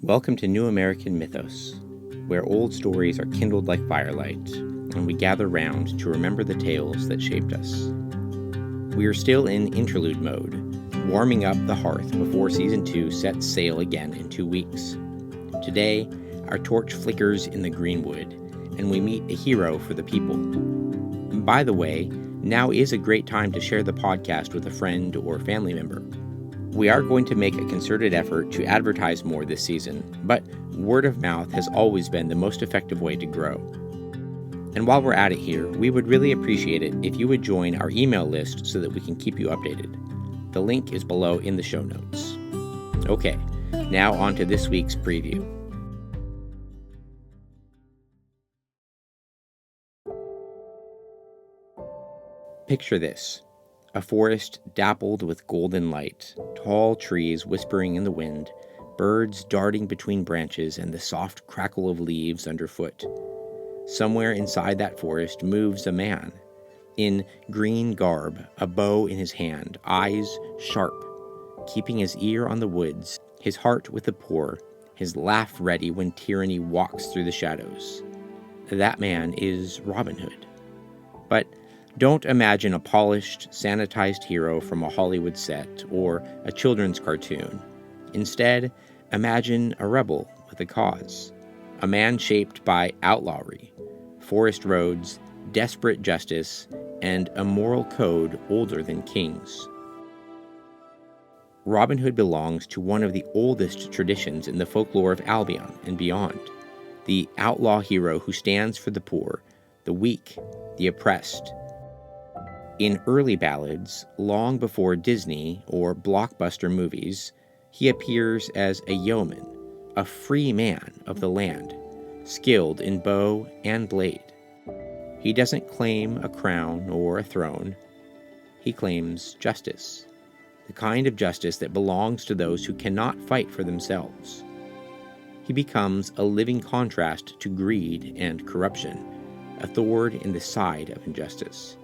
Welcome to New American Mythos, where old stories are kindled like firelight, and we gather round to remember the tales that shaped us. We are still in interlude mode, warming up the hearth before Season 2 sets sail again in 2 weeks. Today, our torch flickers in the Greenwood, and we meet a hero for the people. By the way, now is a great time to share the podcast with a friend or family member. We are going to make a concerted effort to advertise more this season, but word of mouth has always been the most effective way to grow. And while we're at it here, we would really appreciate it if you would join our email list so that we can keep you updated. The link is below in the show notes. Okay, now on to this week's preview. Picture this. A forest dappled with golden light, tall trees whispering in the wind, birds darting between branches, and the soft crackle of leaves underfoot. Somewhere inside that forest moves a man, in green garb, a bow in his hand, eyes sharp, keeping his ear on the woods, his heart with the poor, his laugh ready when tyranny walks through the shadows. That man is Robin Hood. But don't imagine a polished, sanitized hero from a Hollywood set or a children's cartoon. Instead, imagine a rebel with a cause. A man shaped by outlawry, forest roads, desperate justice, and a moral code older than kings. Robin Hood belongs to one of the oldest traditions in the folklore of Albion and beyond. The outlaw hero who stands for the poor, the weak, the oppressed. In early ballads, long before Disney or blockbuster movies, he appears as a yeoman, a free man of the land, skilled in bow and blade. He doesn't claim a crown or a throne. He claims justice, the kind of justice that belongs to those who cannot fight for themselves. He becomes a living contrast to greed and corruption, a thorn in the side of injustice.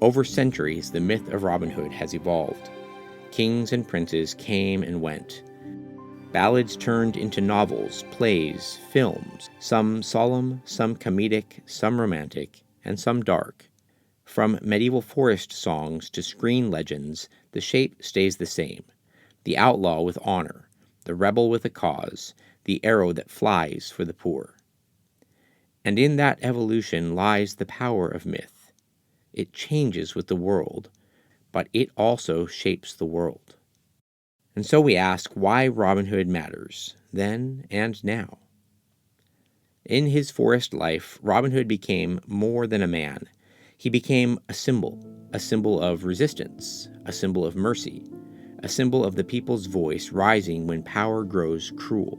Over centuries, the myth of Robin Hood has evolved. Kings and princes came and went. Ballads turned into novels, plays, films, some solemn, some comedic, some romantic, and some dark. From medieval forest songs to screen legends, the shape stays the same. The outlaw with honor, the rebel with a cause, the arrow that flies for the poor. And in that evolution lies the power of myth. It changes with the world, but it also shapes the world. And so we ask why Robin Hood matters, then and now. In his forest life, Robin Hood became more than a man. He became a symbol of resistance, a symbol of mercy, a symbol of the people's voice rising when power grows cruel.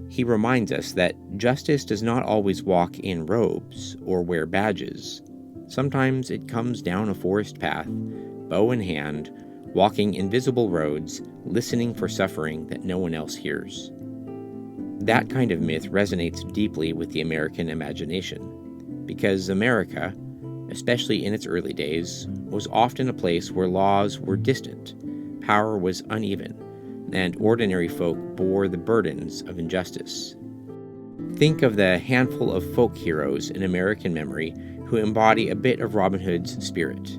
He reminds us that justice does not always walk in robes or wear badges. Sometimes it comes down a forest path, bow in hand, walking invisible roads, listening for suffering that no one else hears. That kind of myth resonates deeply with the American imagination, because America, especially in its early days, was often a place where laws were distant, power was uneven, and ordinary folk bore the burdens of injustice. Think of the handful of folk heroes in American memory who embody a bit of Robin Hood's spirit.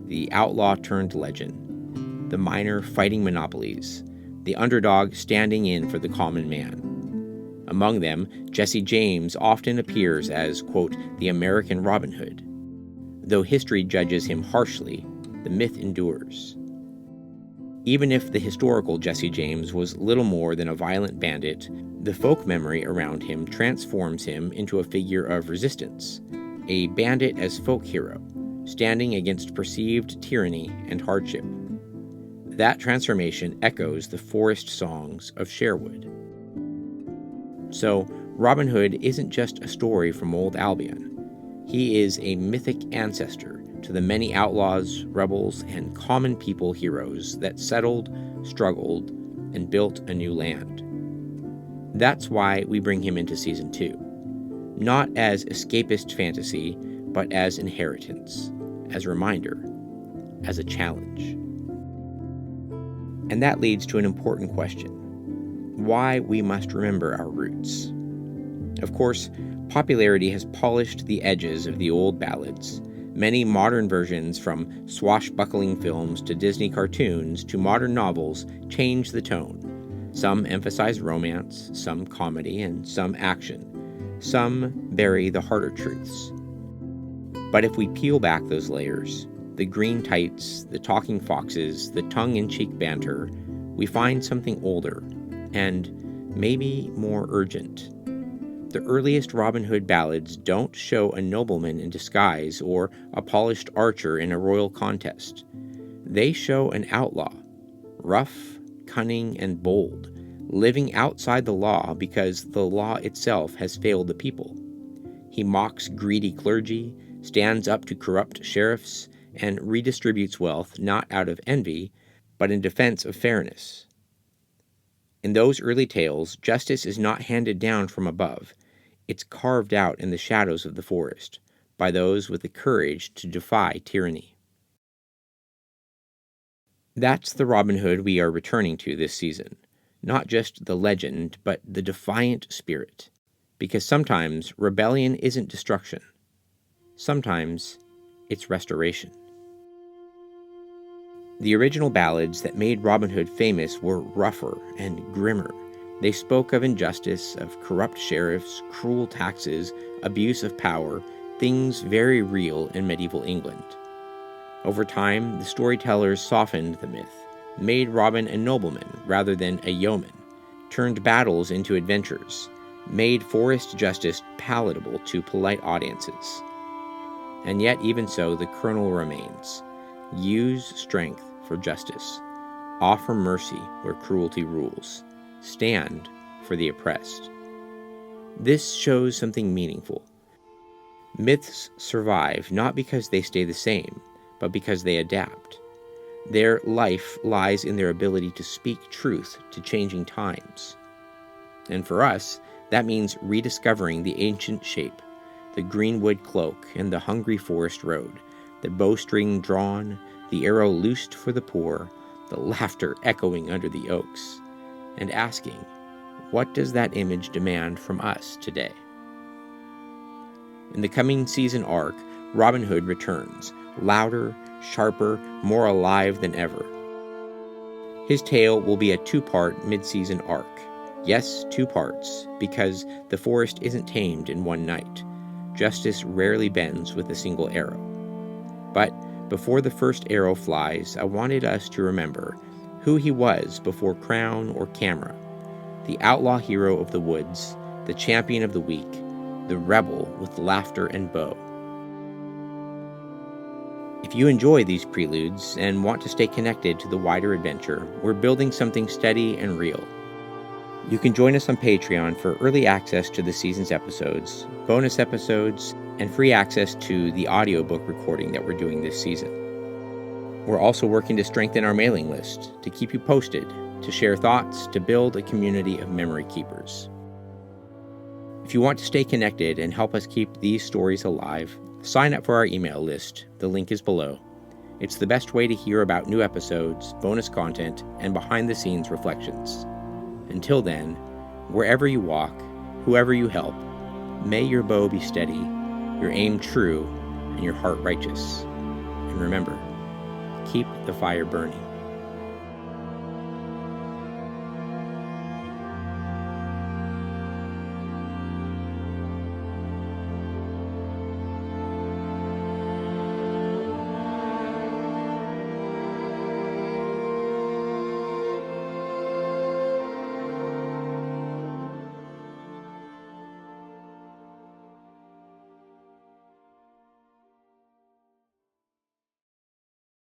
The outlaw turned legend, the miner fighting monopolies, the underdog standing in for the common man. Among them, Jesse James often appears as, quote, the American Robin Hood. Though history judges him harshly, the myth endures. Even if the historical Jesse James was little more than a violent bandit, the folk memory around him transforms him into a figure of resistance, a bandit as folk hero, standing against perceived tyranny and hardship. That transformation echoes the forest songs of Sherwood. So, Robin Hood isn't just a story from old Albion. He is a mythic ancestor to the many outlaws, rebels, and common people heroes that settled, struggled, and built a new land. That's why we bring him into Season 2. Not as escapist fantasy, but as inheritance, as reminder, as a challenge. And that leads to an important question. why we must remember our roots. Of course, popularity has polished the edges of the old ballads. Many modern versions, from swashbuckling films to Disney cartoons to modern novels, change the tone. Some emphasize romance, some comedy, and some action. Some bury the harder truths. But if we peel back those layers, the green tights, the talking foxes, the tongue-in-cheek banter, we find something older and maybe more urgent. The earliest Robin Hood ballads don't show a nobleman in disguise or a polished archer in a royal contest. They show an outlaw, rough, cunning, and bold, living outside the law because the law itself has failed the people. He mocks greedy clergy, stands up to corrupt sheriffs, and redistributes wealth not out of envy, but in defense of fairness. In those early tales, justice is not handed down from above. It's carved out in the shadows of the forest by those with the courage to defy tyranny. That's the Robin Hood we are returning to this season. Not just the legend, but the defiant spirit. Because sometimes rebellion isn't destruction. Sometimes it's restoration. The original ballads that made Robin Hood famous were rougher and grimmer. They spoke of injustice, of corrupt sheriffs, cruel taxes, abuse of power, things very real in medieval England. Over time, the storytellers softened the myth, made Robin a nobleman rather than a yeoman, turned battles into adventures, made forest justice palatable to polite audiences. And yet, even so, the kernel remains. Use strength for justice. Offer mercy where cruelty rules. Stand for the oppressed. This shows something meaningful. Myths survive not because they stay the same, but because they adapt. Their life lies in their ability to speak truth to changing times. And for us, that means rediscovering the ancient shape, the Greenwood cloak and the hungry forest road, the bowstring drawn, the arrow loosed for the poor, the laughter echoing under the oaks, and asking, what does that image demand from us today? In the coming season arc, Robin Hood returns, louder, sharper, more alive than ever. His tale will be a 2-part mid-season arc. Yes, 2 parts, because the forest isn't tamed in one night. Justice rarely bends with a single arrow. But before the first arrow flies, I wanted us to remember who he was before crown or camera. The outlaw hero of the woods, the champion of the weak, the rebel with laughter and bow. If you enjoy these preludes and want to stay connected to the wider adventure, we're building something steady and real. You can join us on Patreon for early access to the season's episodes, bonus episodes, and free access to the audiobook recording that we're doing this season. We're also working to strengthen our mailing list, to keep you posted, to share thoughts, to build a community of memory keepers. If you want to stay connected and help us keep these stories alive, sign up for our email list. The link is below. It's the best way to hear about new episodes, bonus content, and behind-the-scenes reflections. Until then, wherever you walk, whoever you help, may your bow be steady, your aim true, and your heart righteous. And remember, keep the fire burning.